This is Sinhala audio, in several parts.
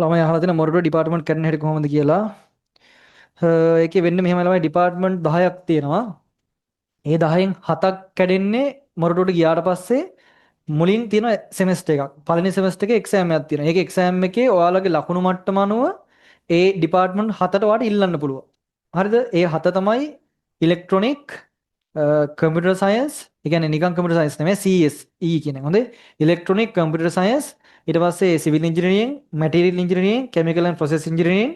ළමයි අහලා තියෙන මොරටුවේ ඩිපාර්ට්මන්ට් කරන හැටි කොහොමද කියලා. ඒකේ වෙන්නේ මෙහෙම ළමයි ඩිපාර්ට්මන්ට් 10ක් තියෙනවා. ඒ 10න් 7ක් කැඩෙන්නේ මොරටුවට ගියාට පස්සේ මුලින් තියෙන සෙමෙස්ටර් එකක්. පළවෙනි සෙමෙස්ටර් එකේ එක්සෑම් එකක් තියෙනවා. ඒක එක්සෑම් එකේ ඔයාලගේ ලකුණු මට්ටම අනුව ඒ ඩිපාර්ට්මන්ට් 7ට වාට ඉල්ලන්න පුළුවන්. හරිද? ඒ 7 තමයි ඉලෙක්ට්‍රොනික, කම්පියුටර් සයන්ස්, ඒ කියන්නේ නිකන් කම්පියුටර් සයන්ස් නෙමෙයි CS E කියන එක. හොඳේ. ඉලෙක්ට්‍රොනික, කම්පියුටර් සයන්ස්, ඊට පස්සේ civil engineering, material engineering, chemical and process engineering,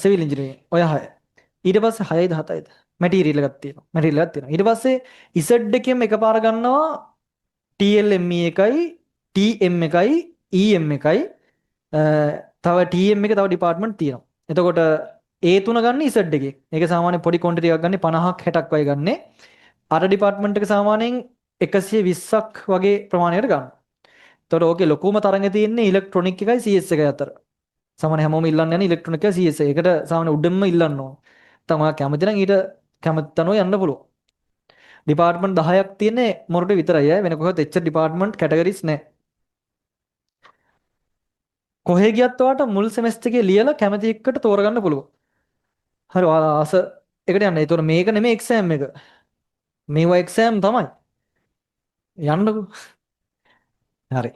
civil engineering. ඔය 6. ඊට පස්සේ 6යිද 7යිද? මැටීරියල් එකක් තියෙනවා. මැටීරියල් එකක් තියෙනවා. ඊට පස්සේ Z එකෙන් එකපාර ගන්නවා TLME එකයි, TM එකයි, EM එකයි, තව TM එකේ තව ඩිපාර්ට්මන්ට් තියෙනවා. එතකොට ඒ තුන ගන්න Z එකේ. ඒක සාමාන්‍ය පොඩි ක්වොන්ටිටි එකක් ගන්න 50ක් 60ක් වගේ ගන්නෙ. අර ඩිපාර්ට්මන්ට් එක සාමාන්‍යයෙන් 120ක් වගේ ප්‍රමාණයකට ගන්නවා. එතකොට ඕකේ ලොකුම තරඟ තියෙන්නේ ඉලෙක්ට්‍රොනික එකයි CS එකයි අතර. සාමාන්‍ය හැමෝම ඉල්ලන්නේ යන්නේ ඉලෙක්ට්‍රොනික එකයි CS එක. ඒකට සාමාන්‍ය උඩින්ම ඉල්ලන්න ඕන. නැත්නම් ඔයා කැමති නම් ඊට කැමති තැනෝ යන්න පුළුවන්. ඩිපාර්ට්මන්ට් 10ක් තියෙන්නේ මොරටු විතරයි ඈ. වෙන කොහෙවත් එච්චර ඩිපාර්ට්මන්ට් කැටගරිස් නැහැ. කොහෙ ගියත් ඔයාට මුල් සෙමෙස්ටර් එකේ ලියලා කැමති එකට තෝරගන්න පුළුවන්. හරි ඔයාලා ආස එකට යන්න. ඒතකොට මේක නෙමෙයි එක්සෑම් එක. මේවා එක්සෑම් තමයි. යන්නකෝ. හරි.